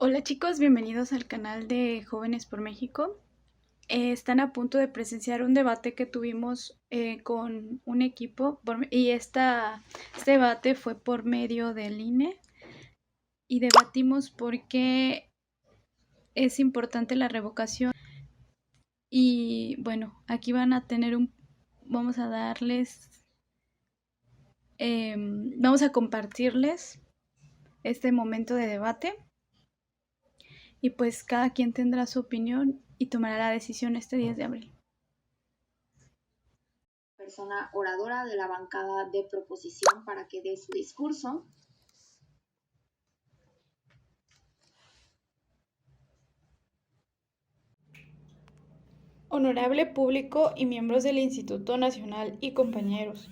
Hola chicos, bienvenidos al canal de Jóvenes por México. Están a punto de presenciar un debate que tuvimos con un equipo y este debate fue por medio del INE y debatimos por qué es importante la revocación. Y bueno, aquí van a tener vamos a darles, vamos a compartirles este momento de debate y pues cada quien tendrá su opinión y tomará la decisión este 10 de abril. Persona oradora de la bancada de proposición para que dé su discurso. Honorable público y miembros del Instituto Nacional y compañeros,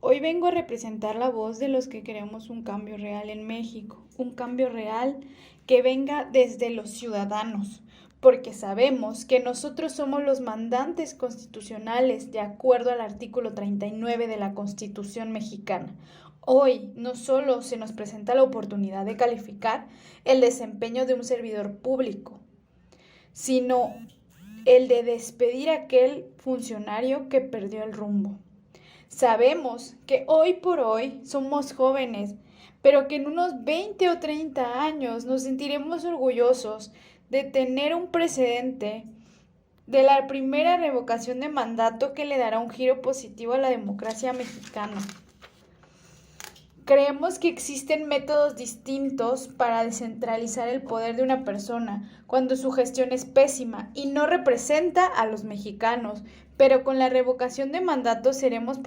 hoy vengo a representar la voz de los que queremos un cambio real en México, un cambio real que venga desde los ciudadanos, porque sabemos que nosotros somos los mandantes constitucionales de acuerdo al artículo 39 de la Constitución mexicana. Hoy no solo se nos presenta la oportunidad de calificar el desempeño de un servidor público, sino el de despedir a aquel funcionario que perdió el rumbo. Sabemos que hoy por hoy somos jóvenes, pero que en unos 20 o 30 años nos sentiremos orgullosos de tener un precedente de la primera revocación de mandato que le dará un giro positivo a la democracia mexicana. Creemos que existen métodos distintos para descentralizar el poder de una persona cuando su gestión es pésima y no representa a los mexicanos, pero con la revocación de mandato seremos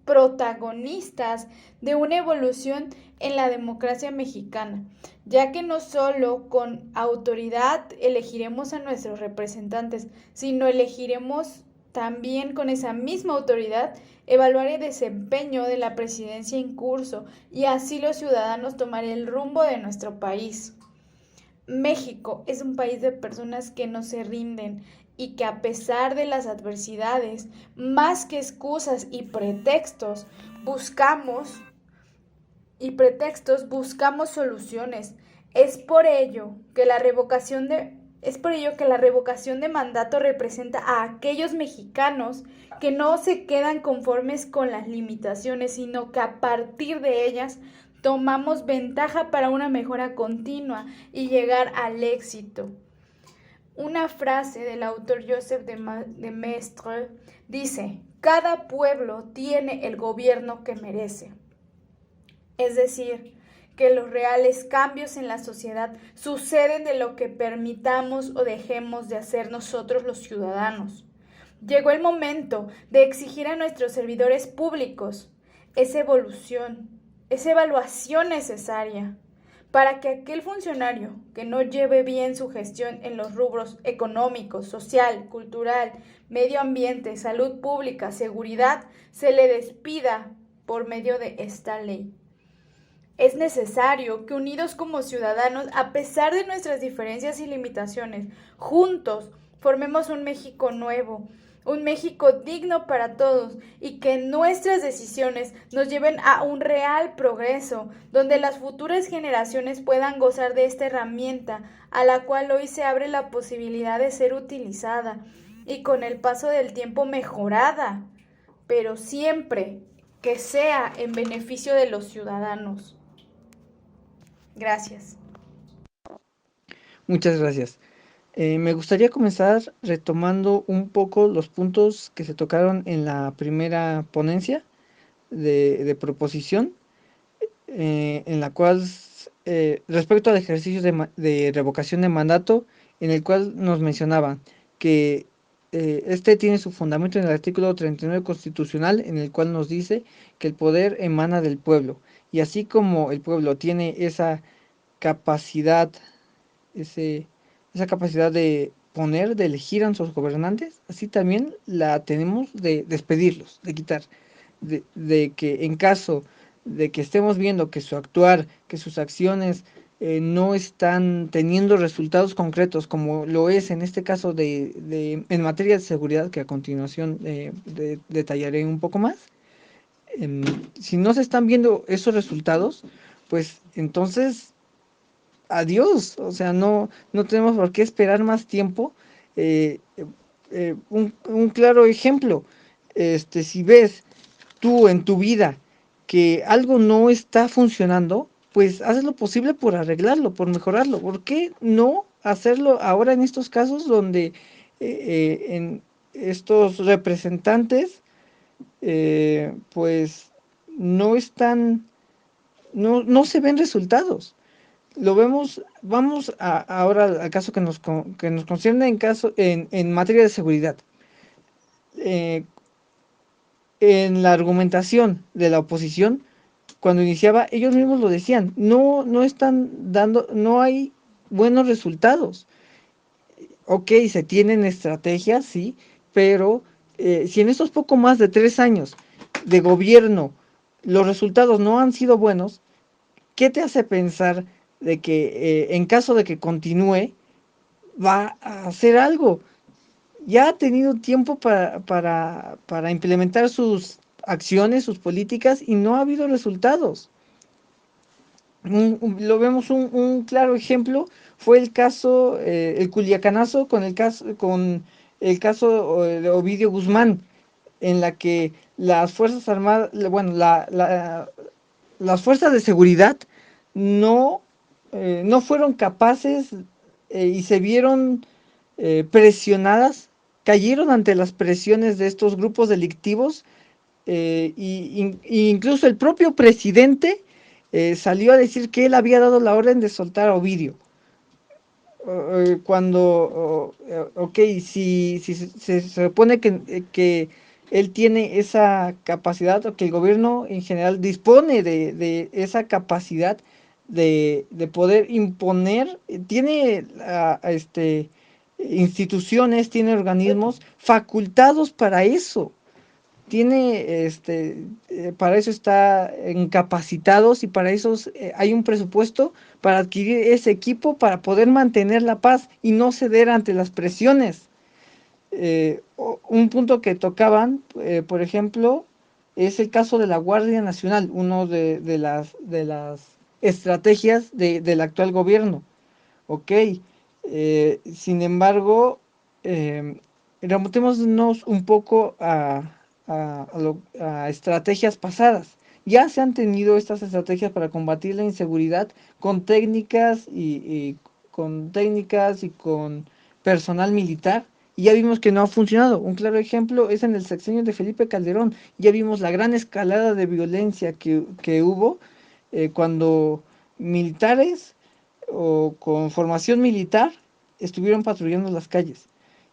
protagonistas de una evolución en la democracia mexicana, ya que no solo con autoridad elegiremos a nuestros representantes, sino elegiremos también con esa misma autoridad evaluar el desempeño de la presidencia en curso y así los ciudadanos tomar el rumbo de nuestro país. México es un país de personas que no se rinden y que a pesar de las adversidades, más que excusas y buscamos soluciones. Es por ello que la revocación de mandato representa a aquellos mexicanos que no se quedan conformes con las limitaciones, sino que a partir de ellas tomamos ventaja para una mejora continua y llegar al éxito. Una frase del autor Joseph de Maistre dice: cada pueblo tiene el gobierno que merece. Es decir, que los reales cambios en la sociedad suceden de lo que permitamos o dejemos de hacer nosotros los ciudadanos. Llegó el momento de exigir a nuestros servidores públicos esa evaluación necesaria para que aquel funcionario que no lleve bien su gestión en los rubros económico, social, cultural, medio ambiente, salud pública, seguridad, se le despida por medio de esta ley. Es necesario que unidos como ciudadanos, a pesar de nuestras diferencias y limitaciones, juntos formemos un México nuevo, un México digno para todos y que nuestras decisiones nos lleven a un real progreso, donde las futuras generaciones puedan gozar de esta herramienta a la cual hoy se abre la posibilidad de ser utilizada y con el paso del tiempo mejorada, pero siempre que sea en beneficio de los ciudadanos. Gracias. Muchas gracias. Me gustaría comenzar retomando un poco los puntos que se tocaron en la primera ponencia de proposición, en la cual, respecto al ejercicio de revocación de mandato, en el cual nos mencionaban que este tiene su fundamento en el artículo 39 constitucional, en el cual nos dice que el poder emana del pueblo, y así como el pueblo tiene esa capacidad, ese, esa capacidad de poner, de elegir a sus gobernantes, así también la tenemos de despedirlos, de quitar, de que en caso de que estemos viendo que su actuar, que sus acciones no están teniendo resultados concretos, como lo es en este caso en materia de seguridad, que a continuación detallaré un poco más. Si no se están viendo esos resultados, pues entonces adiós, o sea, no tenemos por qué esperar más tiempo. Eh, un claro ejemplo, si ves tú en tu vida que algo no está funcionando, pues haz lo posible por arreglarlo, por mejorarlo. ¿Por qué no hacerlo ahora en estos casos donde en estos representantes pues no están, no se ven resultados? Lo vemos, vamos ahora al caso que nos concierne en materia de seguridad. Eh, en la argumentación de la oposición, cuando iniciaba, ellos mismos lo decían, no están dando, no hay buenos resultados. Ok, se tienen estrategias, sí, pero si en estos poco más de 3 años de gobierno los resultados no han sido buenos, ¿qué te hace pensar de que en caso de que continúe, va a hacer algo? Ya ha tenido tiempo para implementar sus acciones, sus políticas y no ha habido resultados. Lo vemos un claro ejemplo fue el caso, el Culiacanazo con el caso de Ovidio Guzmán, en la que las Fuerzas Armadas, bueno, las fuerzas de seguridad no, no fueron capaces y se vieron presionadas, cayeron ante las presiones de estos grupos delictivos y incluso el propio presidente salió a decir que él había dado la orden de soltar a Ovidio. Ok, si se supone que él tiene esa capacidad, o que el gobierno en general dispone de esa capacidad de poder imponer, tiene instituciones, tiene organismos facultados para eso, para eso está incapacitados y para eso hay un presupuesto para adquirir ese equipo para poder mantener la paz y no ceder ante las presiones. Un punto que tocaban, por ejemplo, es el caso de la Guardia Nacional, uno de las estrategias del actual gobierno. Ok, sin embargo, remontémonos un poco a estrategias pasadas. Ya se han tenido estas estrategias para combatir la inseguridad con técnicas y con personal militar. Y ya vimos que no ha funcionado. Un claro ejemplo es en el sexenio de Felipe Calderón. Ya vimos la gran escalada de violencia que hubo cuando militares o con formación militar estuvieron patrullando las calles.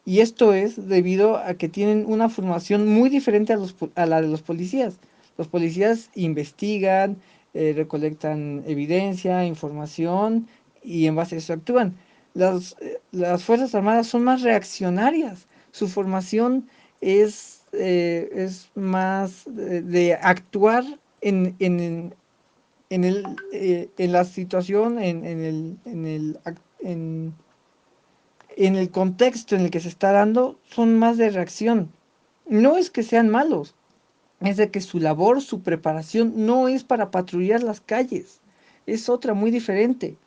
Y esto es debido a que tienen una formación muy diferente a la de los policías. Los policías investigan, recolectan evidencia, información y en base a eso actúan. Las Fuerzas Armadas son más reaccionarias. Su formación es más de actuar en la situación, en el contexto en el que se está dando, son más de reacción. No es que sean malos, es de que su labor, su preparación no es para patrullar las calles, es otra muy diferente.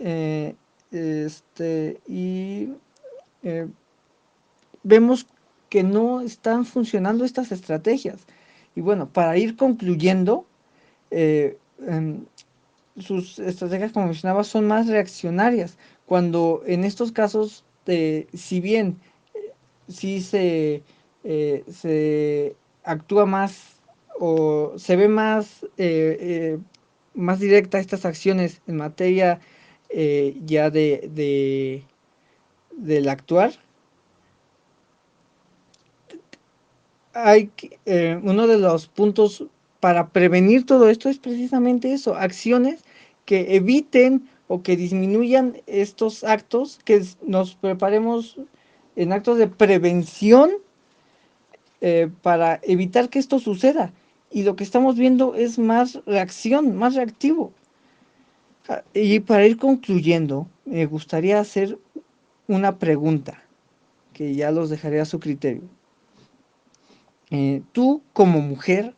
Eh, y eh, vemos que no están funcionando estas estrategias. Y bueno, para ir concluyendo, eh, em, sus estrategias, como mencionaba, son más reaccionarias, cuando en estos casos, si bien sí se actúa más o se ve más directa estas acciones en materia ya del actuar, uno de los puntos para prevenir todo esto es precisamente eso, acciones que eviten o que disminuyan estos actos, que nos preparemos en actos de prevención para evitar que esto suceda. Y lo que estamos viendo es más reacción, más reactivo. Y para ir concluyendo, me gustaría hacer una pregunta, que ya los dejaré a su criterio. Tú como mujer,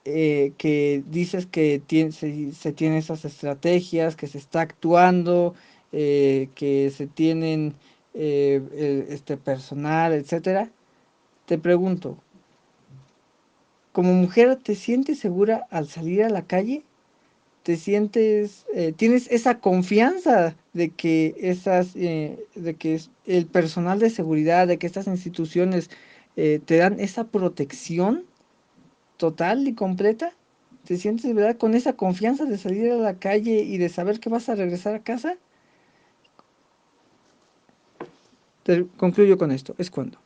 que dices que se tienen esas estrategias, que se está actuando, que se tienen este personal, etcétera. Te pregunto, como mujer, ¿te sientes segura al salir a la calle? ¿Te sientes, tienes esa confianza de que el personal de seguridad, de que estas instituciones te dan esa protección total y completa? ¿Te sientes de verdad con esa confianza de salir a la calle y de saber que vas a regresar a casa? Concluyo con esto, es cuando.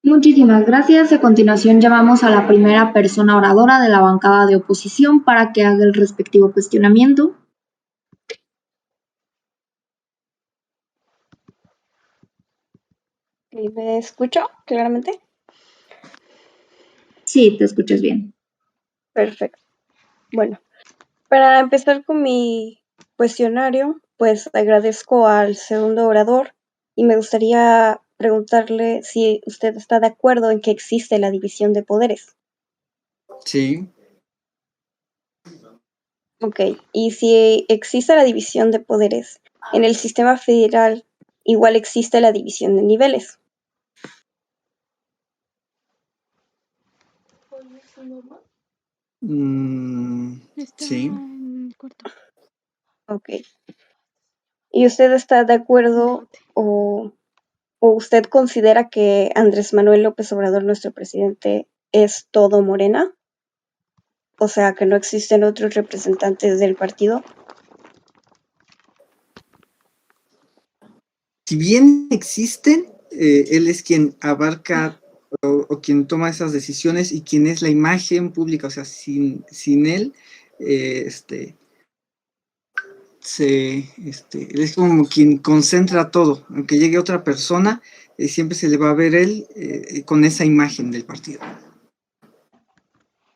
Muchísimas gracias. A continuación llamamos a la primera persona oradora de la bancada de oposición para que haga el respectivo cuestionamiento. ¿Me escucho claramente? Sí, te escuchas bien. Perfecto. Bueno, para empezar con mi cuestionario, pues agradezco al segundo orador y me gustaría preguntarle si usted está de acuerdo en que existe la división de poderes. Sí. Ok, y si existe la división de poderes, en el sistema federal igual existe la división de niveles. Sí. Ok. ¿Y usted está de acuerdo o usted considera que Andrés Manuel López Obrador, nuestro presidente, es todo Morena? O sea, que no existen otros representantes del partido. Si bien existen, él es quien abarca o quien toma esas decisiones y quien es la imagen pública, o sea, sin él, él es como quien concentra todo, aunque llegue otra persona, siempre se le va a ver él con esa imagen del partido.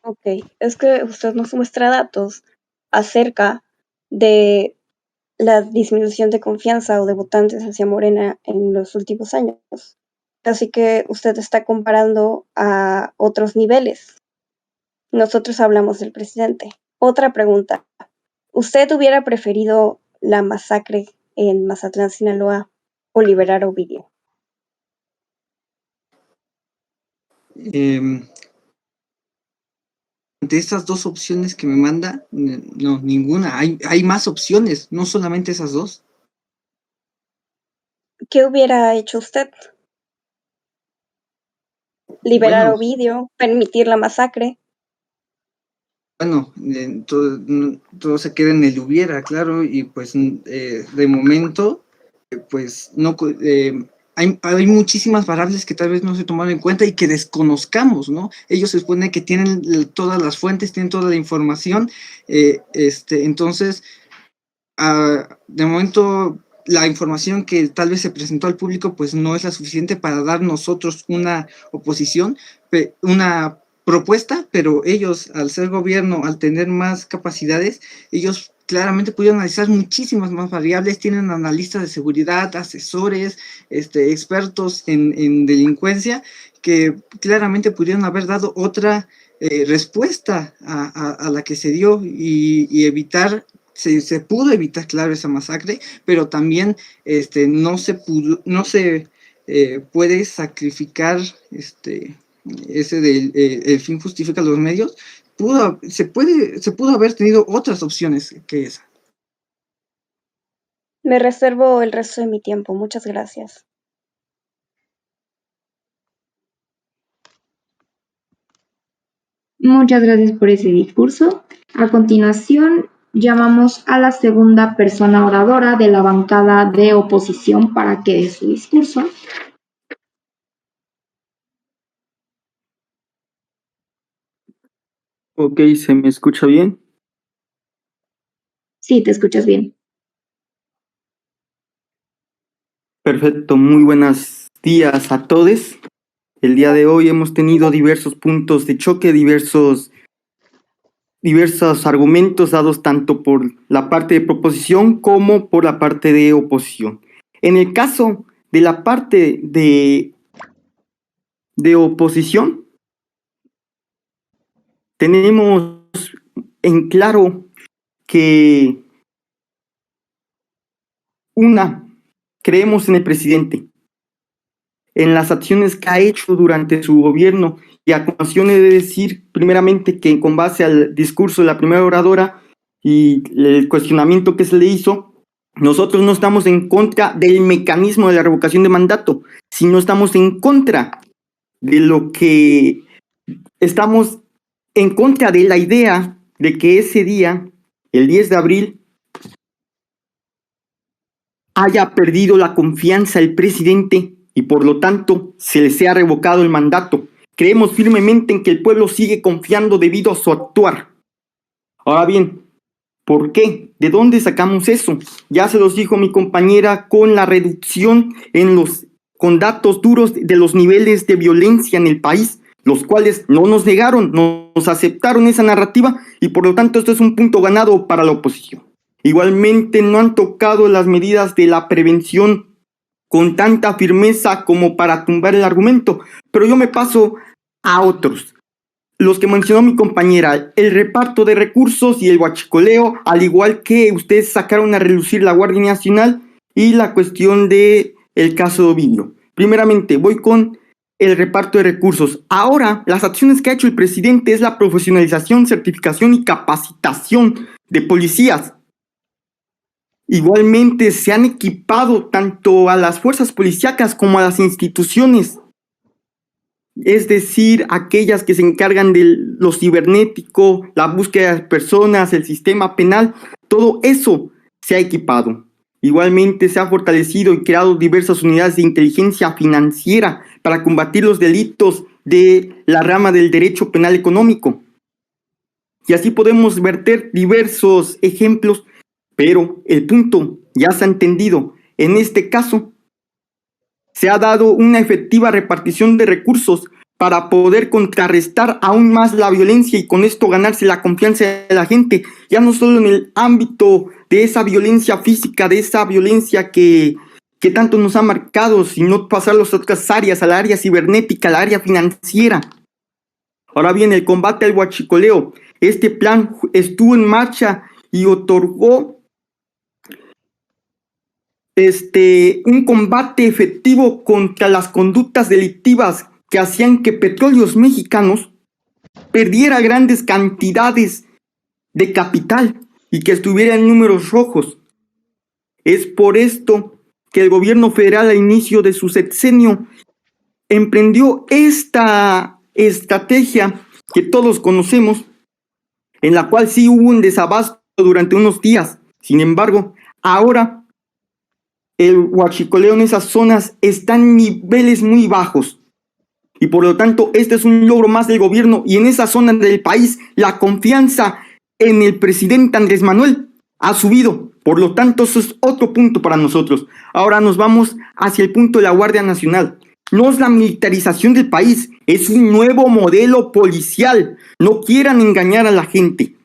Ok, es que usted nos muestra datos acerca de la disminución de confianza o de votantes hacia Morena en los últimos años. Así que usted está comparando a otros niveles. Nosotros hablamos del presidente. Otra pregunta. ¿Usted hubiera preferido la masacre en Mazatlán, Sinaloa, o liberar a Ovidio? Ante estas dos opciones que me manda, no, ninguna. Hay más opciones, no solamente esas dos. ¿Qué hubiera hecho usted? ¿Liberar a Bueno, Ovidio? ¿Permitir la masacre? bueno, todo se queda en el hubiera, claro, y pues de momento, pues no, hay muchísimas variables que tal vez no se tomaron en cuenta y que desconozcamos, ¿no? Ellos se supone que tienen todas las fuentes, tienen toda la información, entonces, de momento, la información que tal vez se presentó al público, pues no es la suficiente para dar nosotros una oposición, una propuesta, pero ellos, al ser gobierno, al tener más capacidades, ellos claramente pudieron analizar muchísimas más variables, tienen analistas de seguridad, asesores, expertos en delincuencia, que claramente pudieron haber dado otra respuesta a la que se dio y evitar se pudo evitar, claro, esa masacre, pero también no se puede sacrificar ese del el fin justifica los medios. Se pudo haber tenido otras opciones que esa. Me reservo el resto de mi tiempo. Muchas gracias. Muchas gracias por ese discurso. A continuación, llamamos a la segunda persona oradora de la bancada de oposición para que dé su discurso. Ok, ¿se me escucha bien? Sí, te escuchas bien. Perfecto, muy buenos días a todos. El día de hoy hemos tenido diversos puntos de choque, diversos argumentos dados tanto por la parte de proposición como por la parte de oposición. En el caso de la parte de oposición, tenemos en claro que creemos en el presidente, en las acciones que ha hecho durante su gobierno, y a continuación he de decir primeramente que con base al discurso de la primera oradora y el cuestionamiento que se le hizo, nosotros no estamos en contra del mecanismo de la revocación de mandato, sino estamos en contra de estamos en contra de la idea de que ese día, el 10 de abril, haya perdido la confianza el presidente y por lo tanto se le sea revocado el mandato. Creemos firmemente en que el pueblo sigue confiando debido a su actuar. Ahora bien, ¿por qué? ¿De dónde sacamos eso? Ya se los dijo mi compañera, con la reducción con datos duros de los niveles de violencia en el país, los cuales no nos negaron, nos aceptaron esa narrativa y por lo tanto esto es un punto ganado para la oposición. Igualmente no han tocado las medidas de la prevención con tanta firmeza como para tumbar el argumento, pero yo me paso a otros. Los que mencionó mi compañera, el reparto de recursos y el huachicoleo, al igual que ustedes sacaron a relucir la Guardia Nacional y la cuestión del caso de Ovidio. Primeramente, voy con el reparto de recursos. Ahora, las acciones que ha hecho el presidente es la profesionalización, certificación y capacitación de policías. Igualmente se han equipado tanto a las fuerzas policíacas como a las instituciones, es decir, aquellas que se encargan de lo cibernético, la búsqueda de personas, el sistema penal, todo eso se ha equipado. Igualmente se ha fortalecido y creado diversas unidades de inteligencia financiera para combatir los delitos de la rama del derecho penal económico. Y así podemos verter diversos ejemplos, pero el punto ya se ha entendido. En este caso, se ha dado una efectiva repartición de recursos para poder contrarrestar aún más la violencia y con esto ganarse la confianza de la gente, ya no solo en el ámbito de esa violencia física, de esa violencia que tanto nos ha marcado, sino pasarlos a otras áreas, al área cibernética, al área financiera. Ahora bien, el combate al huachicoleo. Este plan estuvo en marcha y otorgó un combate efectivo contra las conductas delictivas que hacían que Petróleos Mexicanos perdiera grandes cantidades de capital y que estuviera en números rojos. Es por esto que el gobierno federal al inicio de su sexenio emprendió esta estrategia que todos conocemos, en la cual sí hubo un desabasto durante unos días. Sin embargo, ahora el huachicoleo en esas zonas está en niveles muy bajos. Y por lo tanto, este es un logro más del gobierno. Y en esa zona del país, la confianza en el presidente Andrés Manuel ha subido. Por lo tanto, eso es otro punto para nosotros. Ahora nos vamos hacia el punto de la Guardia Nacional. No es la militarización del país, es un nuevo modelo policial. No quieran engañar a la gente.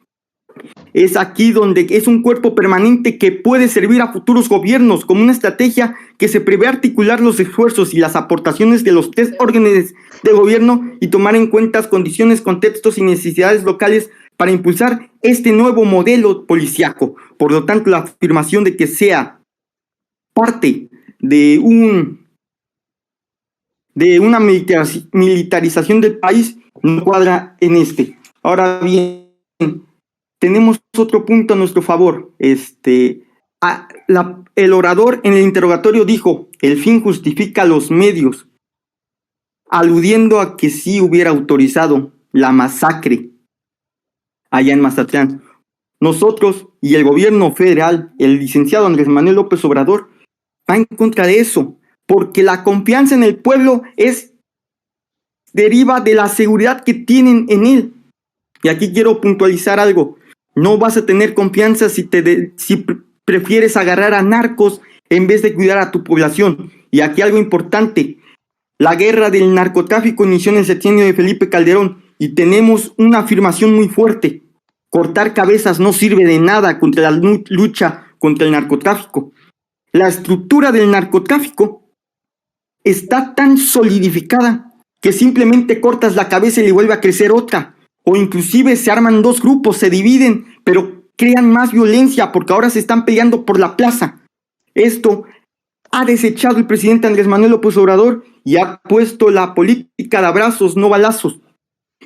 Es aquí donde es un cuerpo permanente que puede servir a futuros gobiernos como una estrategia que se prevé articular los esfuerzos y las aportaciones de los 3 órdenes de gobierno y tomar en cuenta las condiciones, contextos y necesidades locales para impulsar este nuevo modelo policiaco. Por lo tanto, la afirmación de que sea parte de una militarización del país no cuadra en este. Ahora bien, tenemos otro punto a nuestro favor. El orador en el interrogatorio dijo: el fin justifica los medios, aludiendo a que sí hubiera autorizado la masacre allá en Mazatlán. Nosotros y el gobierno federal, el licenciado Andrés Manuel López Obrador, va en contra de eso, porque la confianza en el pueblo deriva de la seguridad que tienen en él. Y aquí quiero puntualizar algo. No vas a tener confianza si prefieres agarrar a narcos en vez de cuidar a tu población. Y aquí algo importante. La guerra del narcotráfico inició en el sexenio de Felipe Calderón y tenemos una afirmación muy fuerte. Cortar cabezas no sirve de nada contra la lucha contra el narcotráfico. La estructura del narcotráfico está tan solidificada que simplemente cortas la cabeza y le vuelve a crecer otra. O inclusive se arman dos grupos, se dividen, pero crean más violencia porque ahora se están peleando por la plaza. Esto ha desechado el presidente Andrés Manuel López Obrador y ha puesto la política de abrazos, no balazos.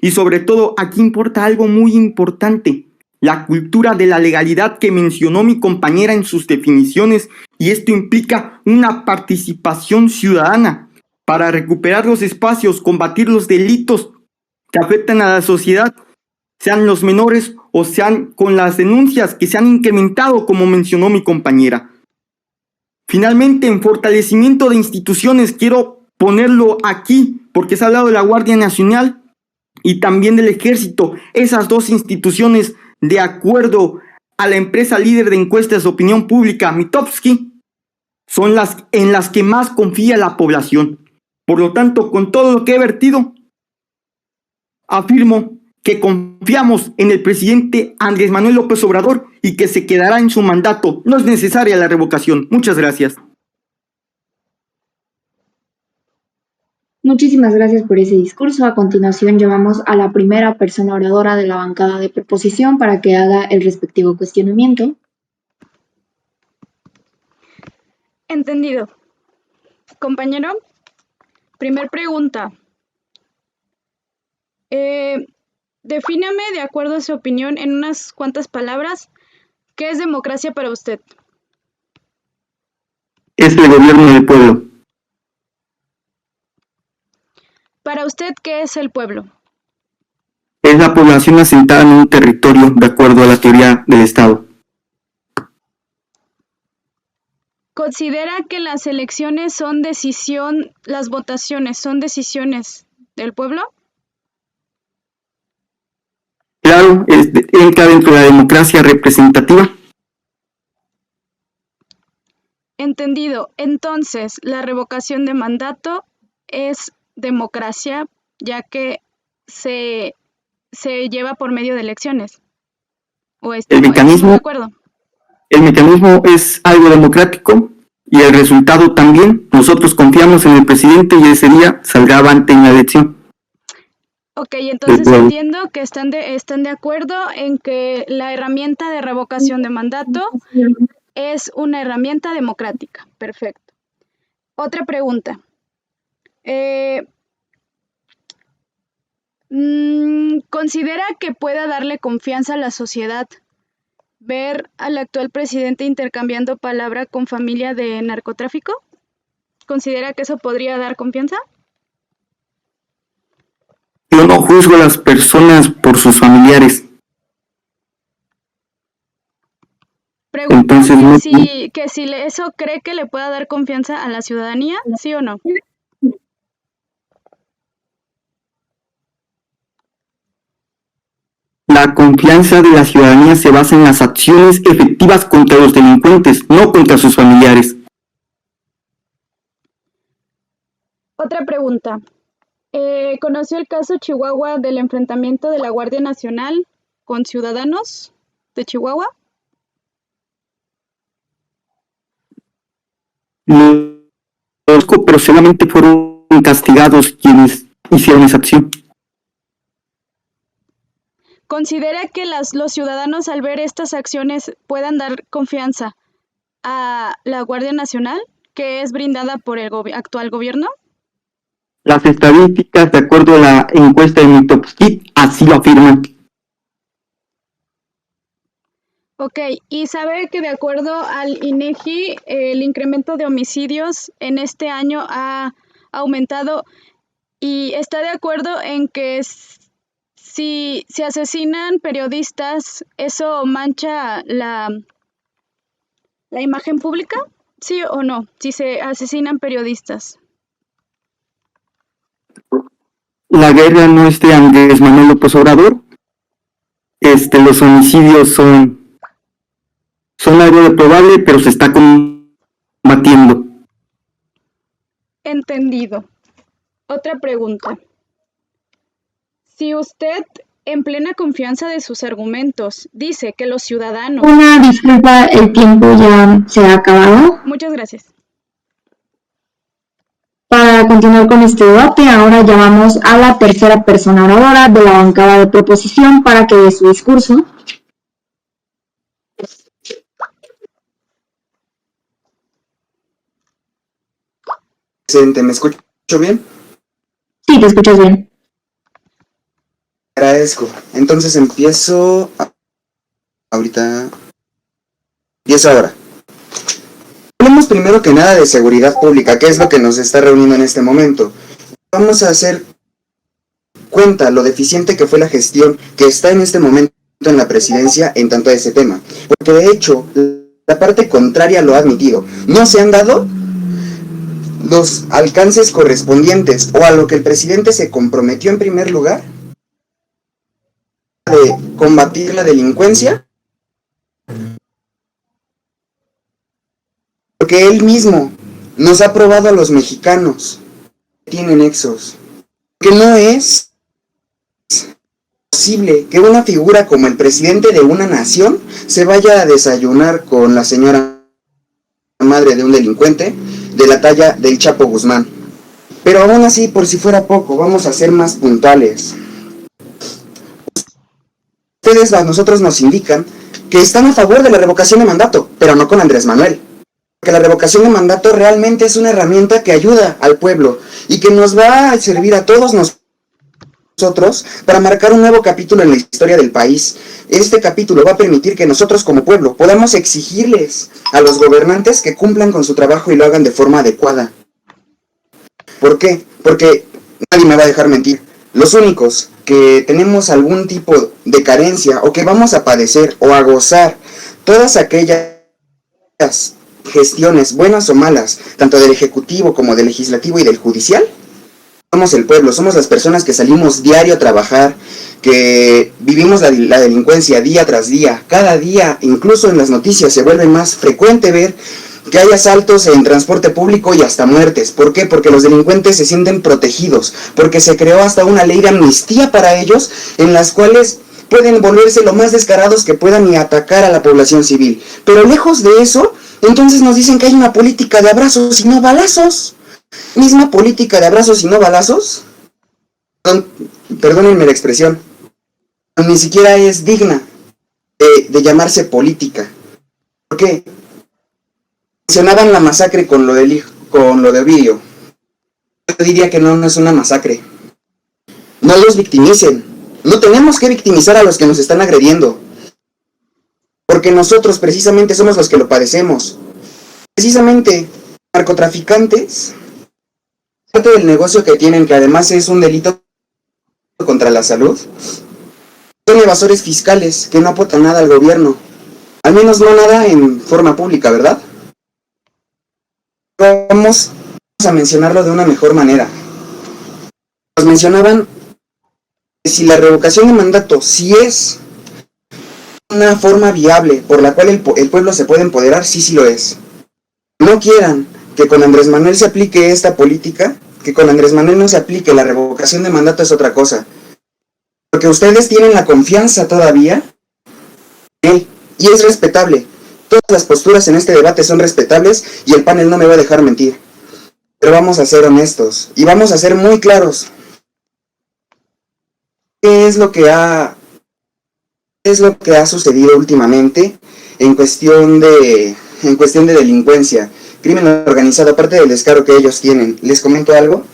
Y sobre todo, aquí importa algo muy importante, la cultura de la legalidad que mencionó mi compañera en sus definiciones, y esto implica una participación ciudadana para recuperar los espacios, combatir los delitos que afectan a la sociedad, sean los menores o sean con las denuncias que se han incrementado, como mencionó mi compañera. Finalmente, en fortalecimiento de instituciones, quiero ponerlo aquí, porque se ha hablado de la Guardia Nacional y también del Ejército. Esas dos instituciones, de acuerdo a la empresa líder de encuestas de opinión pública, Mitofsky, son las en las que más confía la población. Por lo tanto, con todo lo que he vertido, afirmo que confiamos en el presidente Andrés Manuel López Obrador y que se quedará en su mandato. No es necesaria la revocación. Muchas gracias. Muchísimas gracias por ese discurso. A continuación llamamos a la primera persona oradora de la bancada de proposición para que haga el respectivo cuestionamiento. Entendido. Compañero, primer pregunta. Defíname, de acuerdo a su opinión, en unas cuantas palabras, ¿qué es democracia para usted? Es el gobierno del pueblo. Para usted, ¿qué es el pueblo? Es la población asentada en un territorio de acuerdo a la teoría del Estado. ¿Considera que las elecciones son las votaciones son decisiones del pueblo? Claro, entra dentro de la democracia representativa. Entendido. Entonces, la revocación de mandato es democracia, ya que se lleva por medio de elecciones. ¿O estamos de acuerdo? El mecanismo es algo democrático y el resultado también. Nosotros confiamos en el presidente y ese día saldrá avante en la elección. Ok, entonces entiendo que están de acuerdo en que la herramienta de revocación de mandato es una herramienta democrática. Perfecto. Otra pregunta. ¿Considera que pueda darle confianza a la sociedad ver al actual presidente intercambiando palabra con familia de narcotráfico? ¿Considera que eso podría dar confianza? Yo no juzgo a las personas por sus familiares. Pregunto que si eso cree que le pueda dar confianza a la ciudadanía, ¿sí o no? La confianza de la ciudadanía se basa en las acciones efectivas contra los delincuentes, no contra sus familiares. Otra pregunta. ¿Conoció el caso Chihuahua del enfrentamiento de la Guardia Nacional con ciudadanos de Chihuahua? No conozco, pero solamente fueron castigados quienes hicieron esa acción. ¿Considera que los ciudadanos al ver estas acciones puedan dar confianza a la Guardia Nacional que es brindada por el actual gobierno? Las estadísticas, de acuerdo a la encuesta de Mitofsky, así lo afirman. Ok, y sabe que de acuerdo al INEGI, el incremento de homicidios en este año ha aumentado y está de acuerdo en que si se asesinan periodistas, ¿eso mancha la imagen pública? ¿Sí o no? Si se asesinan periodistas. La guerra no es de Andrés Manuel López Obrador. Los homicidios son algo reprobable, pero se está combatiendo. Entendido. Otra pregunta. Si usted en plena confianza de sus argumentos, dice que los ciudadanos... Una disculpa, el tiempo ya se ha acabado. Muchas gracias. Para continuar con este debate, ahora llamamos a la tercera persona oradora de la bancada de proposición para que dé su discurso. Presidente, ¿me escucho bien? Sí, te escuchas bien. Agradezco. Entonces empiezo ahorita. Empiezo ahora. Hablemos primero que nada de seguridad pública, que es lo que nos está reuniendo en este momento. Vamos a hacer cuenta lo deficiente que fue la gestión que está en este momento en la presidencia en tanto a ese tema. Porque de hecho, la parte contraria lo ha admitido. No se han dado los alcances correspondientes o a lo que el presidente se comprometió en primer lugar de combatir la delincuencia, porque él mismo nos ha probado a los mexicanos que tienen nexos, que no es posible que una figura como el presidente de una nación se vaya a desayunar con la señora madre de un delincuente de la talla del Chapo Guzmán. Pero aún así, por si fuera poco, vamos a ser más puntuales. Ustedes a nosotros nos indican que están a favor de la revocación de mandato, pero no con Andrés Manuel. Porque la revocación de mandato realmente es una herramienta que ayuda al pueblo y que nos va a servir a todos nosotros para marcar un nuevo capítulo en la historia del país. Este capítulo va a permitir que nosotros como pueblo podamos exigirles a los gobernantes que cumplan con su trabajo y lo hagan de forma adecuada. ¿Por qué? Porque nadie me va a dejar mentir. Los únicos que tenemos algún tipo de carencia o que vamos a padecer o a gozar todas aquellas gestiones, buenas o malas, tanto del Ejecutivo como del Legislativo y del Judicial, somos el pueblo, somos las personas que salimos diario a trabajar, que vivimos la delincuencia día tras día, cada día, incluso en las noticias se vuelve más frecuente ver que hay asaltos en transporte público y hasta muertes. ¿Por qué? Porque los delincuentes se sienten protegidos, porque se creó hasta una ley de amnistía para ellos, en las cuales pueden volverse lo más descarados que puedan y atacar a la población civil. Pero lejos de eso, entonces nos dicen que hay una política de abrazos y no balazos. Misma política de abrazos y no balazos. Perdónenme la expresión, ni siquiera es digna de llamarse política. ¿Por qué? Mencionaban la masacre con lo de Ovidio. Yo diría que no es una masacre. No los victimicen. No tenemos que victimizar a los que nos están agrediendo. Porque nosotros precisamente somos los que lo padecemos. Precisamente, narcotraficantes, parte del negocio que tienen, que además es un delito contra la salud, son evasores fiscales que no aportan nada al gobierno. Al menos no nada en forma pública, ¿verdad? Vamos a mencionarlo de una mejor manera. Nos mencionaban que si la revocación de mandato, si es una forma viable por la cual el pueblo se puede empoderar, sí lo es. No quieran que con Andrés Manuel se aplique esta política, que con Andrés Manuel no se aplique la revocación de mandato, es otra cosa. Porque ustedes tienen la confianza todavía en él, y es respetable. Todas las posturas en este debate son respetables y el panel no me va a dejar mentir. Pero vamos a ser honestos y vamos a ser muy claros. ¿Qué es lo que ha sucedido últimamente en cuestión de delincuencia, crimen organizado, aparte del descaro que ellos tienen? Les comento algo.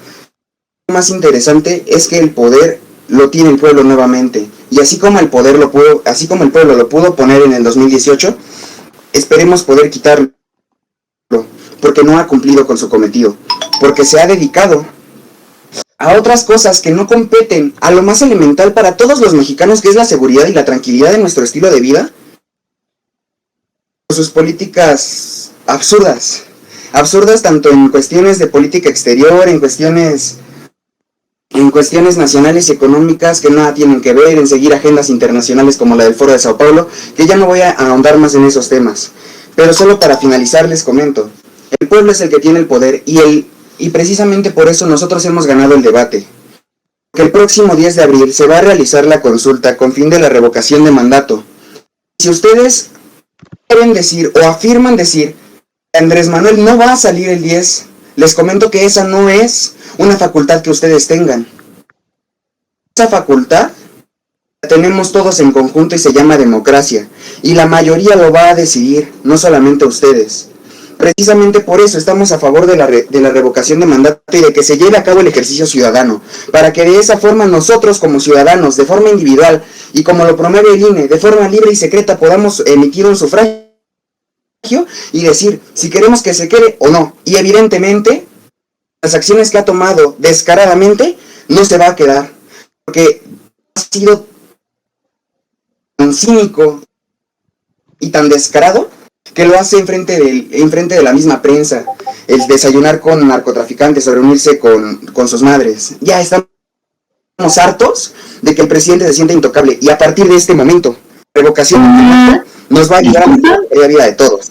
Lo más interesante es que el poder lo tiene el pueblo nuevamente, y así como el pueblo lo pudo poner en el 2018, esperemos poder quitarlo, porque no ha cumplido con su cometido, porque se ha dedicado a otras cosas que no competen a lo más elemental para todos los mexicanos, que es la seguridad y la tranquilidad de nuestro estilo de vida, por sus políticas absurdas tanto en cuestiones de política exterior, en cuestiones nacionales y económicas que nada tienen que ver, en seguir agendas internacionales como la del Foro de Sao Paulo, que ya no voy a ahondar más en esos temas. Pero solo para finalizar les comento, el pueblo es el que tiene el poder y precisamente por eso nosotros hemos ganado el debate. que el próximo 10 de abril se va a realizar la consulta con fin de la revocación de mandato. Si ustedes quieren decir o afirman decir que Andrés Manuel no va a salir el 10, les comento que esa no es una facultad que ustedes tengan. Esa facultad la tenemos todos en conjunto y se llama democracia. Y la mayoría lo va a decidir, no solamente ustedes. Precisamente por eso estamos a favor de la revocación de mandato y de que se lleve a cabo el ejercicio ciudadano, para que de esa forma nosotros como ciudadanos, de forma individual y como lo promueve el INE, de forma libre y secreta podamos emitir un sufragio y decir si queremos que se quede o no. Y evidentemente, las acciones que ha tomado descaradamente no se va a quedar, porque ha sido tan cínico y tan descarado que lo hace enfrente de la misma prensa, el desayunar con narcotraficantes o reunirse con sus madres. Ya estamos hartos de que el presidente se sienta intocable, y a partir de este momento, revocación de mandato nos va a ayudar a mejorar la vida de todos.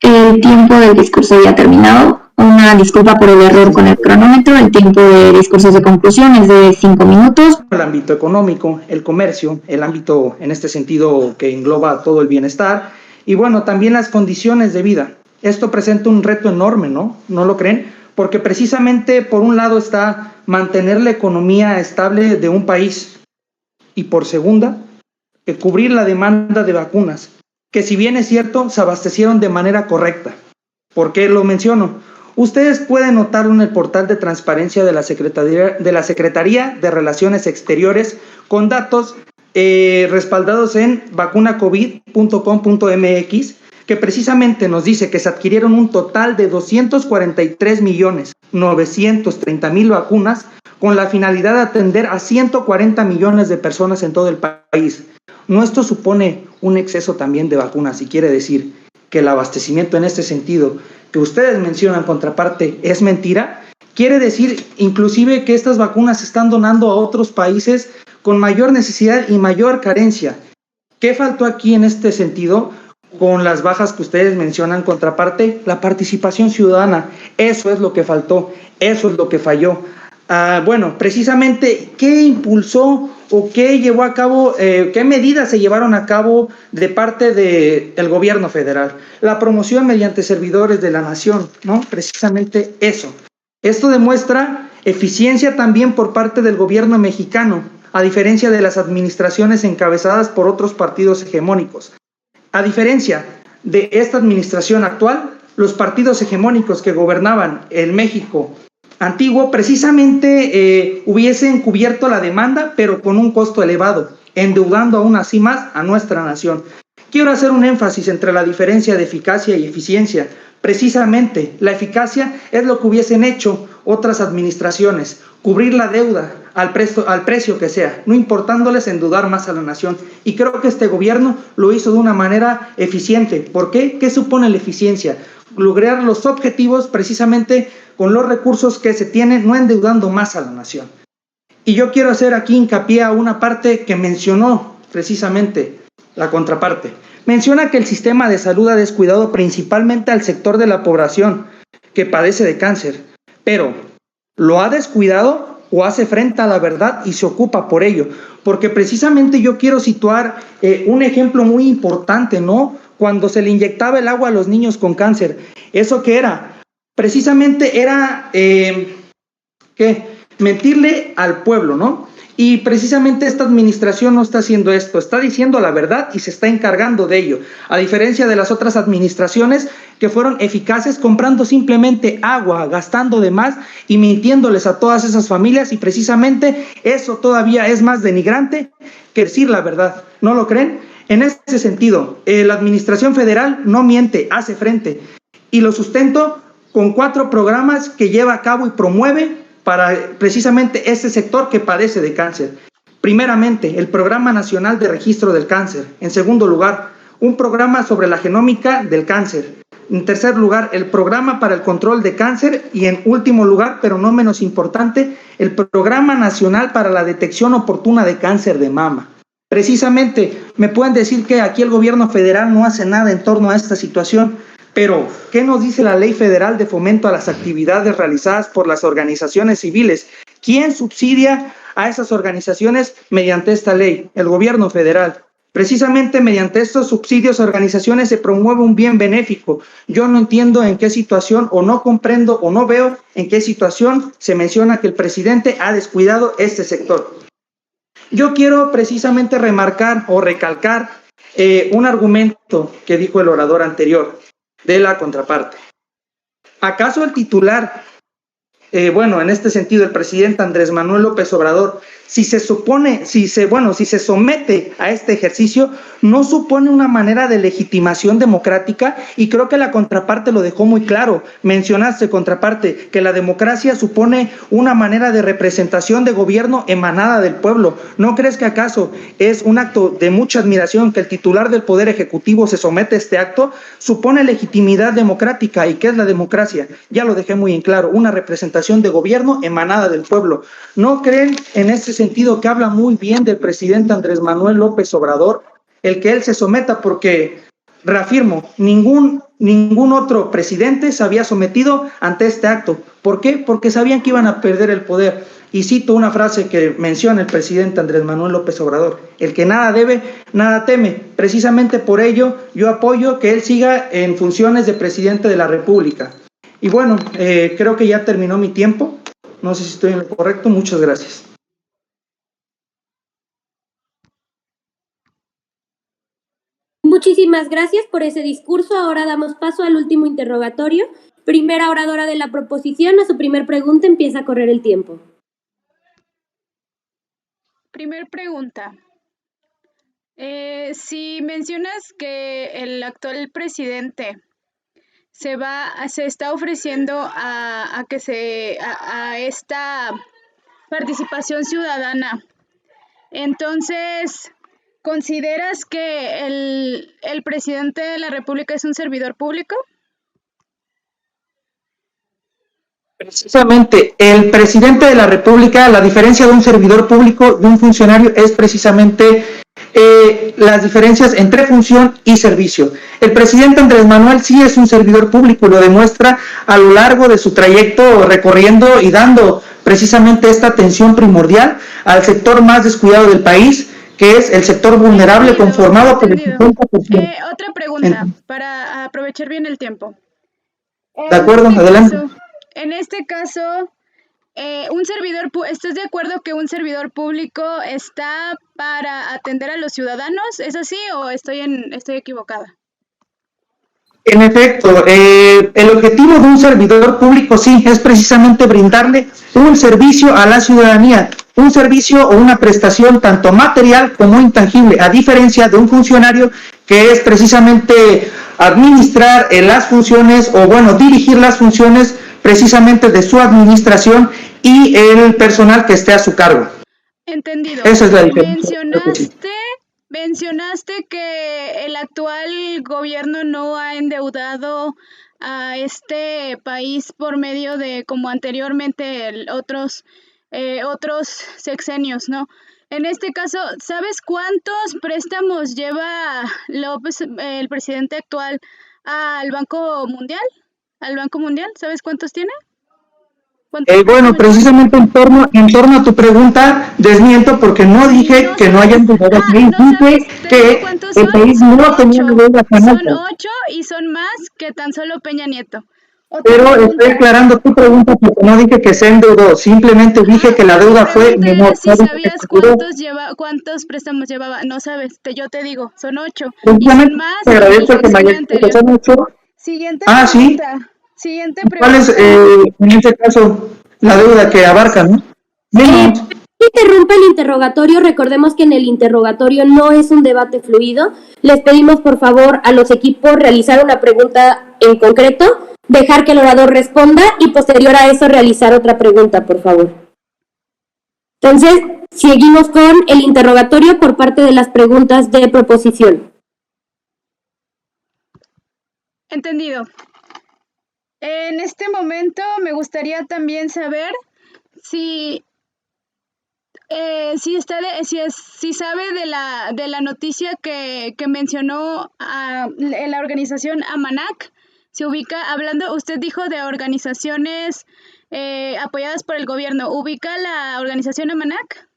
El tiempo del discurso ya ha terminado. Una disculpa por el error con el cronómetro. El tiempo de discursos de conclusión es de 5 minutos. El ámbito económico, el comercio, el ámbito en este sentido que engloba todo el bienestar, y bueno, también las condiciones de vida. Esto presenta un reto enorme, ¿no? ¿No lo creen? Porque precisamente por un lado está mantener la economía estable de un país, y por segunda, cubrir la demanda de vacunas, que si bien es cierto, se abastecieron de manera correcta. ¿Por qué lo menciono? Ustedes pueden notarlo en el portal de transparencia de la Secretaría de Relaciones Exteriores, con datos respaldados en vacunacovid.com.mx, que precisamente nos dice que se adquirieron un total de 243.930.000 vacunas con la finalidad de atender a 140 millones de personas en todo el país. ¿No esto supone un exceso también de vacunas y quiere decir que el abastecimiento en este sentido que ustedes mencionan, contraparte, es mentira? Quiere decir inclusive que estas vacunas se están donando a otros países con mayor necesidad y mayor carencia. ¿Qué faltó aquí en este sentido? Con las bajas que ustedes mencionan, contraparte, la participación ciudadana. Eso es lo que faltó, eso es lo que falló. Bueno, precisamente, ¿qué impulsó o qué llevó a cabo, qué medidas se llevaron a cabo de parte del gobierno federal? La promoción mediante servidores de la nación, ¿no? Precisamente eso. Esto demuestra eficiencia también por parte del gobierno mexicano, a diferencia de las administraciones encabezadas por otros partidos hegemónicos. A diferencia de esta administración actual, los partidos hegemónicos que gobernaban el México antiguo precisamente hubiesen cubierto la demanda, pero con un costo elevado, endeudando aún así más a nuestra nación. Quiero hacer un énfasis entre la diferencia de eficacia y eficiencia. Precisamente, la eficacia es lo que hubiesen hecho otras administraciones, cubrir la deuda al precio que sea, no importándoles endeudar más a la nación. Y creo que este gobierno lo hizo de una manera eficiente. ¿Por qué? ¿Qué supone la eficiencia? Lograr los objetivos precisamente con los recursos que se tienen, no endeudando más a la nación. Y yo quiero hacer aquí hincapié a una parte que mencionó precisamente la contraparte. Menciona que el sistema de salud ha descuidado principalmente al sector de la población que padece de cáncer, pero ¿lo ha descuidado o hace frente a la verdad y se ocupa por ello? Porque precisamente yo quiero situar un ejemplo muy importante, ¿no? Cuando se le inyectaba el agua a los niños con cáncer, ¿eso qué era? Precisamente era mentirle al pueblo, ¿no? Y precisamente esta administración no está haciendo esto, está diciendo la verdad y se está encargando de ello, a diferencia de las otras administraciones que fueron eficaces comprando simplemente agua, gastando de más y mintiéndoles a todas esas familias, y precisamente eso todavía es más denigrante que decir la verdad. ¿No lo creen? En ese sentido, la administración federal no miente, hace frente, y lo sustento con 4 programas que lleva a cabo y promueve para precisamente ese sector que padece de cáncer. Primeramente, el Programa Nacional de Registro del Cáncer. En segundo lugar, un programa sobre la genómica del cáncer. En tercer lugar, el Programa para el Control de Cáncer. Y en último lugar, pero no menos importante, el Programa Nacional para la Detección Oportuna de Cáncer de Mama. Precisamente, me pueden decir que aquí el gobierno federal no hace nada en torno a esta situación, pero ¿qué nos dice la Ley Federal de Fomento a las Actividades realizadas por las organizaciones civiles? ¿Quién subsidia a esas organizaciones mediante esta ley? El gobierno federal. Precisamente mediante estos subsidios a organizaciones se promueve un bien benéfico. Yo no entiendo en qué situación, o no comprendo, o no veo en qué situación se menciona que el presidente ha descuidado este sector. Yo quiero precisamente remarcar o recalcar un argumento que dijo el orador anterior de la contraparte. ¿Acaso el titular, en este sentido, el presidente Andrés Manuel López Obrador, si se somete a este ejercicio, no supone una manera de legitimación democrática? Y creo que la contraparte lo dejó muy claro. Mencionaste, contraparte, que la democracia supone una manera de representación de gobierno emanada del pueblo. ¿No crees que acaso es un acto de mucha admiración que el titular del Poder Ejecutivo se somete a este acto? Supone legitimidad democrática. ¿Y qué es la democracia? Ya lo dejé muy en claro, una representación de gobierno emanada del pueblo. ¿No creen en ese sentido que habla muy bien del presidente Andrés Manuel López Obrador el que él se someta? Porque, reafirmo, ningún otro presidente se había sometido ante este acto. ¿Por qué? Porque sabían que iban a perder el poder. Y cito una frase que menciona el presidente Andrés Manuel López Obrador: el que nada debe, nada teme. Precisamente por ello yo apoyo que él siga en funciones de presidente de la República. Y bueno, creo que ya terminó mi tiempo. No sé si estoy en lo correcto. Muchas gracias. Muchísimas gracias por ese discurso. Ahora damos paso al último interrogatorio. Primera oradora de la proposición, a su primer pregunta empieza a correr el tiempo. Primer pregunta. Si mencionas que el actual presidente se está ofreciendo a esta participación ciudadana, entonces, ¿consideras que el presidente de la República es un servidor público? Precisamente, el presidente de la República, la diferencia de un servidor público, de un funcionario, es precisamente las diferencias entre función y servicio. El presidente Andrés Manuel sí es un servidor público, lo demuestra a lo largo de su trayecto recorriendo y dando precisamente esta atención primordial al sector más descuidado del país, que es el sector vulnerable, conformado por el 50%. Otra pregunta, para aprovechar bien el tiempo. De acuerdo, adelante. En este caso, ¿estás de acuerdo que un servidor público está para atender a los ciudadanos? ¿Es así o estoy equivocada? En efecto, el objetivo de un servidor público sí es precisamente brindarle un servicio a la ciudadanía, un servicio o una prestación tanto material como intangible, a diferencia de un funcionario que es precisamente administrar las funciones dirigir las funciones precisamente de su administración y el personal que esté a su cargo. Entendido. Esa es la diferencia. Mencionaste que el actual gobierno no ha endeudado a este país por medio de, como anteriormente, otros sexenios, ¿no? En este caso, ¿sabes cuántos préstamos lleva el presidente actual al Banco Mundial? ¿Sabes cuántos tiene? Precisamente en torno a tu pregunta, desmiento porque no dije que no hayan endeudado al país, dije que el país no tenía deuda tan alta. Son 8 y son más que tan solo Peña Nieto. Pero estoy aclarando tu pregunta porque no dije que se endeudó, simplemente dije que la deuda fue menor. Si sabías cuántos préstamos llevaba, no sabes, yo te digo, son 8. Y son más. Te agradezco que me hayas dicho que son 8. Siguiente pregunta. Sí. Siguiente pregunta. ¿Cuál es, en este caso, la deuda que abarca, no? Interrumpe el interrogatorio. Recordemos que en el interrogatorio no es un debate fluido. Les pedimos, por favor, a los equipos realizar una pregunta en concreto, dejar que el orador responda y posterior a eso realizar otra pregunta, por favor. Entonces, seguimos con el interrogatorio por parte de las preguntas de proposición. Entendido. En este momento me gustaría también saber si sabe de la noticia que mencionó la organización AMANAC. Se ubica, usted dijo de organizaciones apoyadas por el gobierno. ¿Ubica la organización AMANAC?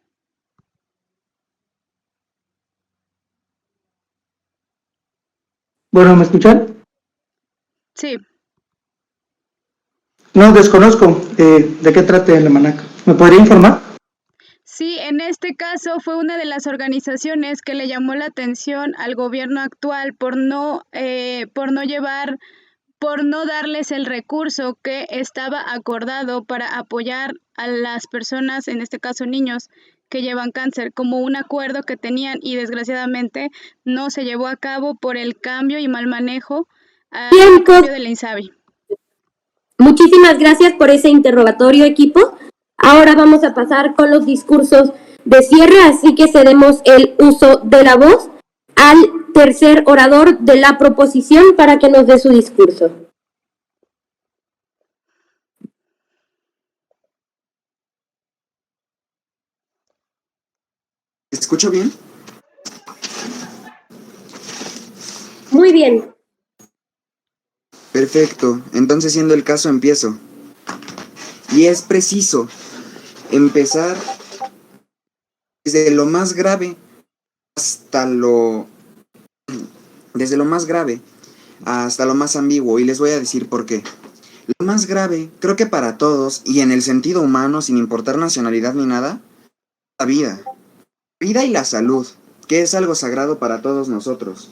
Bueno, ¿me escuchan? Sí. No, desconozco de qué trate el Amanac. ¿Me podría informar? Sí, en este caso fue una de las organizaciones que le llamó la atención al gobierno actual por no darles el recurso que estaba acordado para apoyar a las personas, en este caso niños, que llevan cáncer, como un acuerdo que tenían y desgraciadamente no se llevó a cabo por el cambio y mal manejo al apoyo del INSABI. Muchísimas gracias por ese interrogatorio, equipo. Ahora vamos a pasar con los discursos de cierre, así que cedemos el uso de la voz al tercer orador de la proposición para que nos dé su discurso. ¿Escucho bien? Muy bien. Perfecto, entonces siendo el caso empiezo. Y es preciso empezar desde lo más grave hasta desde lo más grave hasta lo más ambiguo, y les voy a decir por qué. Lo más grave, creo que para todos, y en el sentido humano, sin importar nacionalidad ni nada, la vida. Vida y la salud, que es algo sagrado para todos nosotros.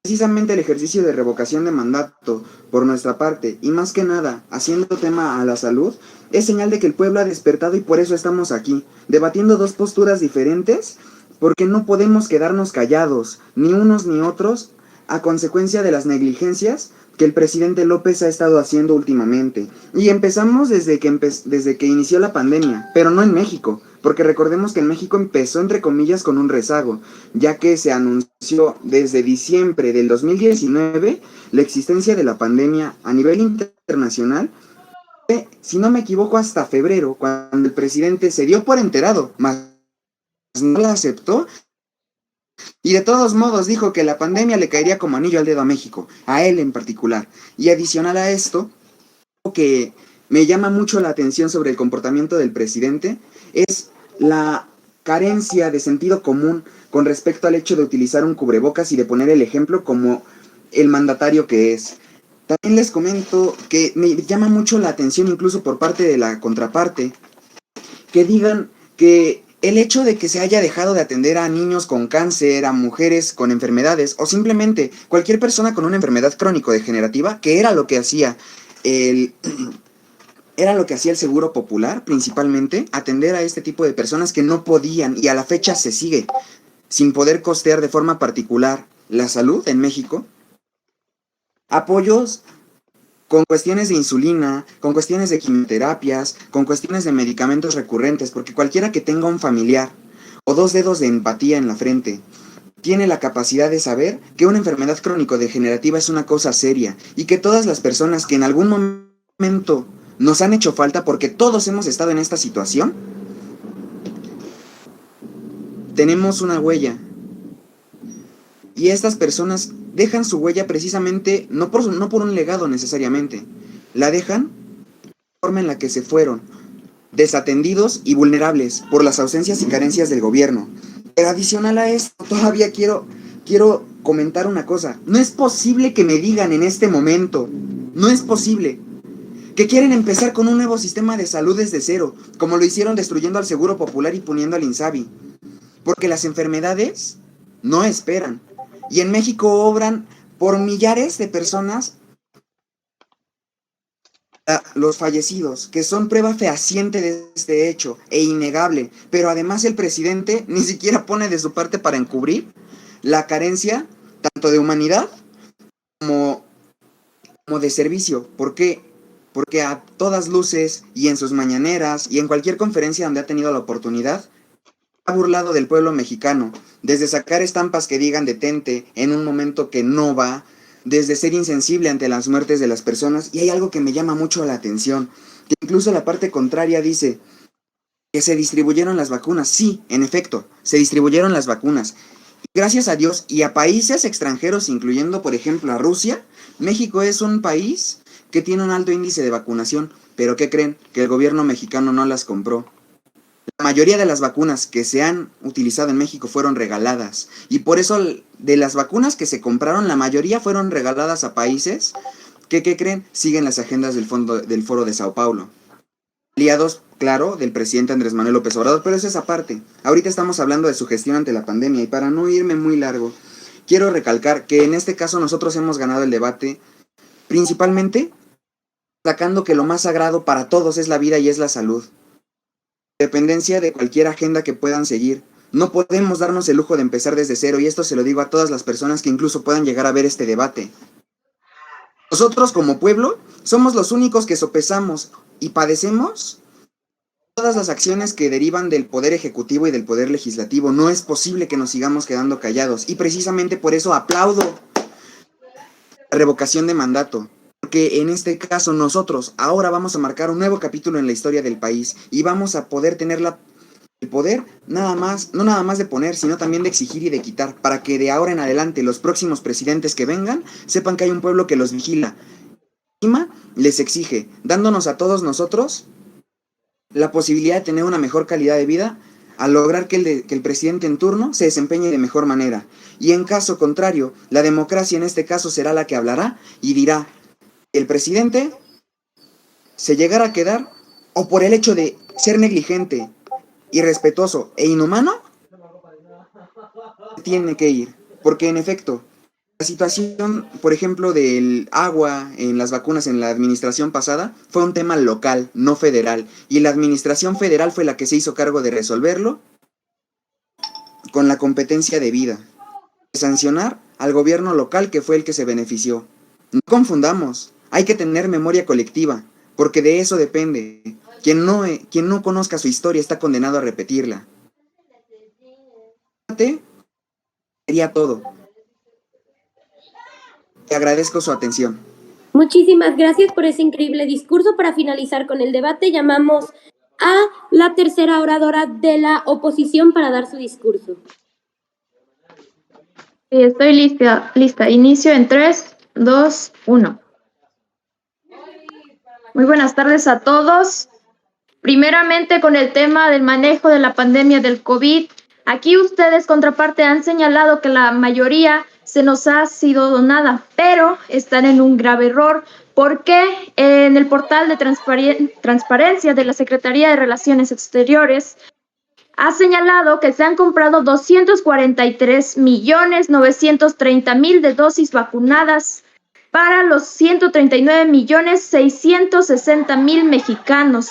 Precisamente el ejercicio de revocación de mandato por nuestra parte, y más que nada, haciendo tema a la salud, es señal de que el pueblo ha despertado y por eso estamos aquí, debatiendo dos posturas diferentes, porque no podemos quedarnos callados, ni unos ni otros, a consecuencia de las negligencias que el presidente López ha estado haciendo últimamente. Y empezamos desde que inició la pandemia, pero no en México, porque recordemos que en México empezó entre comillas con un rezago, ya que se anunció desde diciembre del 2019 la existencia de la pandemia a nivel internacional, si no me equivoco hasta febrero, cuando el presidente se dio por enterado, mas no la aceptó. Y de todos modos dijo que la pandemia le caería como anillo al dedo a México, a él en particular. Y adicional a esto, que me llama mucho la atención sobre el comportamiento del presidente, es la carencia de sentido común con respecto al hecho de utilizar un cubrebocas y de poner el ejemplo como el mandatario que es. También les comento que me llama mucho la atención, incluso por parte de la contraparte, que digan que el hecho de que se haya dejado de atender a niños con cáncer, a mujeres con enfermedades, o simplemente cualquier persona con una enfermedad crónico-degenerativa, que era lo que hacía el Seguro Popular, principalmente, atender a este tipo de personas que no podían, y a la fecha se sigue, sin poder costear de forma particular la salud en México. Apoyos con cuestiones de insulina, con cuestiones de quimioterapias, con cuestiones de medicamentos recurrentes, porque cualquiera que tenga un familiar o dos dedos de empatía en la frente tiene la capacidad de saber que una enfermedad crónico-degenerativa es una cosa seria y que todas las personas que en algún momento nos han hecho falta, porque todos hemos estado en esta situación, tenemos una huella. Y estas personas dejan su huella precisamente, no por un legado necesariamente, la dejan de la forma en la que se fueron, desatendidos y vulnerables por las ausencias y carencias del gobierno. Pero adicional a esto, todavía quiero comentar una cosa. No es posible que me digan en este momento, no es posible, que quieren empezar con un nuevo sistema de salud desde cero, como lo hicieron destruyendo al Seguro Popular y poniendo al INSABI. Porque las enfermedades no esperan. Y en México obran por millares de personas los fallecidos, que son prueba fehaciente de este hecho e innegable. Pero además el presidente ni siquiera pone de su parte para encubrir la carencia tanto de humanidad como de servicio. ¿Por qué? Porque a todas luces y en sus mañaneras y en cualquier conferencia donde ha tenido la oportunidad, ha burlado del pueblo mexicano, desde sacar estampas que digan detente en un momento que no va, desde ser insensible ante las muertes de las personas. Y hay algo que me llama mucho la atención, que incluso la parte contraria dice que se distribuyeron las vacunas. Sí, en efecto, se distribuyeron las vacunas. Y gracias a Dios y a países extranjeros, incluyendo por ejemplo a Rusia, México es un país que tiene un alto índice de vacunación. Pero ¿qué creen? Que el gobierno mexicano no las compró. La mayoría de las vacunas que se han utilizado en México fueron regaladas. Y por eso de las vacunas que se compraron, la mayoría fueron regaladas a países que, ¿qué creen? Siguen las agendas del Foro de Sao Paulo. Aliados, claro, del presidente Andrés Manuel López Obrador, pero eso es aparte. Ahorita estamos hablando de su gestión ante la pandemia y para no irme muy largo, quiero recalcar que en este caso nosotros hemos ganado el debate principalmente destacando que lo más sagrado para todos es la vida y es la salud. Dependencia de cualquier agenda que puedan seguir. No podemos darnos el lujo de empezar desde cero y esto se lo digo a todas las personas que incluso puedan llegar a ver este debate. Nosotros como pueblo somos los únicos que sopesamos y padecemos todas las acciones que derivan del poder ejecutivo y del poder legislativo. No es posible que nos sigamos quedando callados y precisamente por eso aplaudo la revocación de mandato. Porque en este caso nosotros ahora vamos a marcar un nuevo capítulo en la historia del país y vamos a poder tener el poder no nada más de poner, sino también de exigir y de quitar, para que de ahora en adelante los próximos presidentes que vengan sepan que hay un pueblo que los vigila. Encima les exige, dándonos a todos nosotros la posibilidad de tener una mejor calidad de vida al lograr que el presidente en turno se desempeñe de mejor manera. Y en caso contrario, la democracia en este caso será la que hablará y dirá el presidente se llegara a quedar o por el hecho de ser negligente, irrespetuoso e inhumano, tiene que ir. Porque en efecto, la situación, por ejemplo, del agua en las vacunas en la administración pasada fue un tema local, no federal. Y la administración federal fue la que se hizo cargo de resolverlo con la competencia debida. De sancionar al gobierno local que fue el que se benefició. No confundamos. Hay que tener memoria colectiva, porque de eso depende. Quien no conozca su historia está condenado a repetirla. Sería todo. Te agradezco su atención. Muchísimas gracias por ese increíble discurso. Para finalizar con el debate, llamamos a la tercera oradora de la oposición para dar su discurso. Sí, estoy lista. Inicio en 3, 2, 1. Muy buenas tardes a todos. Primeramente, con el tema del manejo de la pandemia del COVID, aquí ustedes, contraparte, han señalado que la mayoría se nos ha sido donada, pero están en un grave error, porque en el portal de transparencia de la Secretaría de Relaciones Exteriores ha señalado que se han comprado 243.930.000 de dosis vacunadas para los 139.660.000 mexicanos,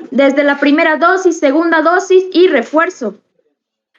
desde la primera dosis, segunda dosis y refuerzo.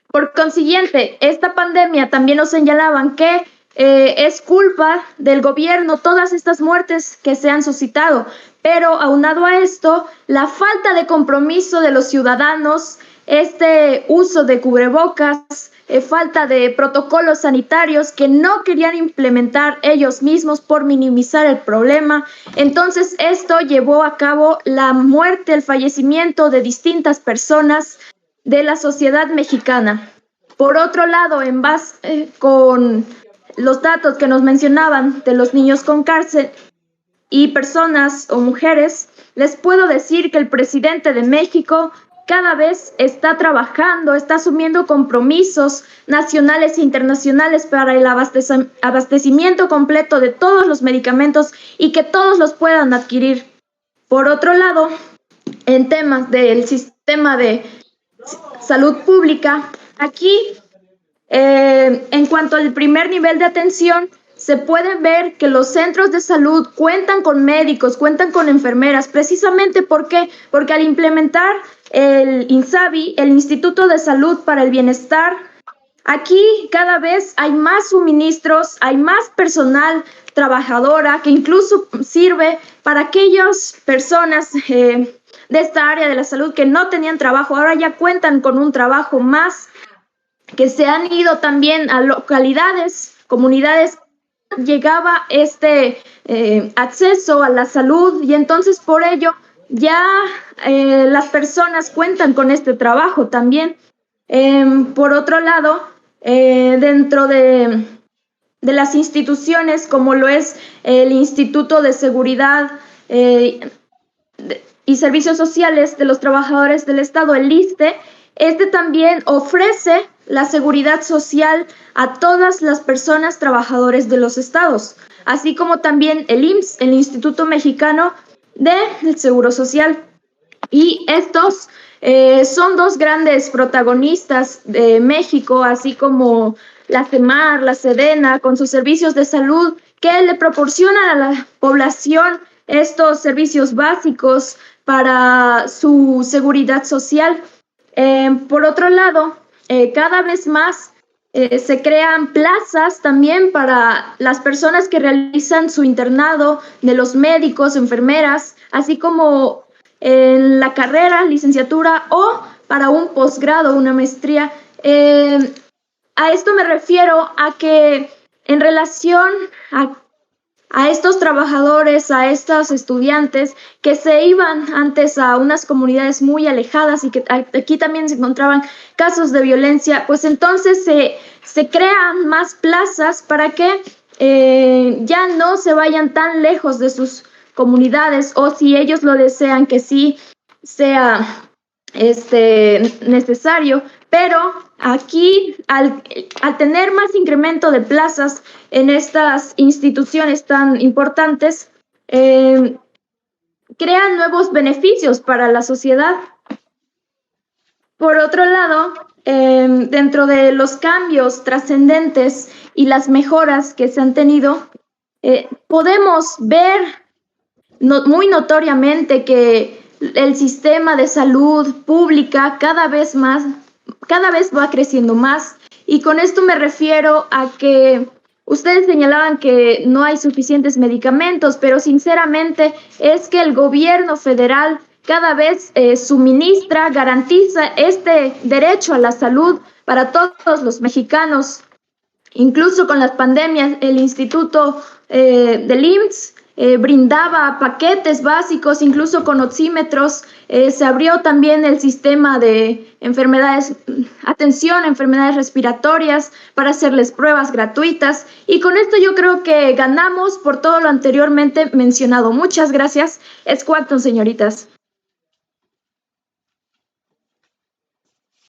Por consiguiente, esta pandemia también nos señalaban que es culpa del gobierno todas estas muertes que se han suscitado, pero aunado a esto, la falta de compromiso de los ciudadanos, este uso de cubrebocas, falta de protocolos sanitarios que no querían implementar ellos mismos por minimizar el problema. Entonces esto llevó a cabo la muerte, el fallecimiento de distintas personas de la sociedad mexicana. Por otro lado, en base con los datos que nos mencionaban de los niños con cáncer y personas o mujeres, les puedo decir que el presidente de México cada vez está trabajando, está asumiendo compromisos nacionales e internacionales para el abastecimiento completo de todos los medicamentos y que todos los puedan adquirir. Por otro lado, en temas del sistema de salud pública, aquí, en cuanto al primer nivel de atención, se puede ver que los centros de salud cuentan con médicos, cuentan con enfermeras, precisamente porque al implementar el INSABI, el Instituto de Salud para el Bienestar, aquí cada vez hay más suministros, hay más personal trabajadora que incluso sirve para aquellas personas de esta área de la salud que no tenían trabajo, ahora ya cuentan con un trabajo más, que se han ido también a localidades, comunidades, llegaba este acceso a la salud y entonces por ello ya las personas cuentan con este trabajo también. Por otro lado, dentro de las instituciones como lo es el Instituto de Seguridad y Servicios Sociales de los Trabajadores del Estado, el ISSSTE, este también ofrece la seguridad social a todas las personas trabajadores de los estados, así como también el IMSS, el Instituto Mexicano del Seguro Social. Y estos son dos grandes protagonistas de México, así como la CEMAR, la SEDENA, con sus servicios de salud que le proporcionan a la población estos servicios básicos para su seguridad social. Por otro lado, cada vez más se crean plazas también para las personas que realizan su internado, de los médicos, enfermeras, así como en la carrera, licenciatura o para un posgrado, una maestría. A esto me refiero a que en relación a estos trabajadores, a estos estudiantes que se iban antes a unas comunidades muy alejadas y que aquí también se encontraban casos de violencia, pues entonces se crean más plazas para que ya no se vayan tan lejos de sus comunidades, o si ellos lo desean que sí sea necesario. Pero aquí, al tener más incremento de plazas en estas instituciones tan importantes, crean nuevos beneficios para la sociedad. Por otro lado, dentro de los cambios trascendentes y las mejoras que se han tenido, podemos ver muy notoriamente que el sistema de salud pública cada vez va creciendo más, y con esto me refiero a que ustedes señalaban que no hay suficientes medicamentos, pero sinceramente es que el gobierno federal cada vez suministra, garantiza este derecho a la salud para todos los mexicanos. Incluso con las pandemias, el Instituto del IMSS brindaba paquetes básicos, incluso con oxímetros. Se abrió también el sistema de atención a enfermedades respiratorias para hacerles pruebas gratuitas, y con esto yo creo que ganamos por todo lo anteriormente mencionado. Muchas gracias. Es cuanto, señoritas.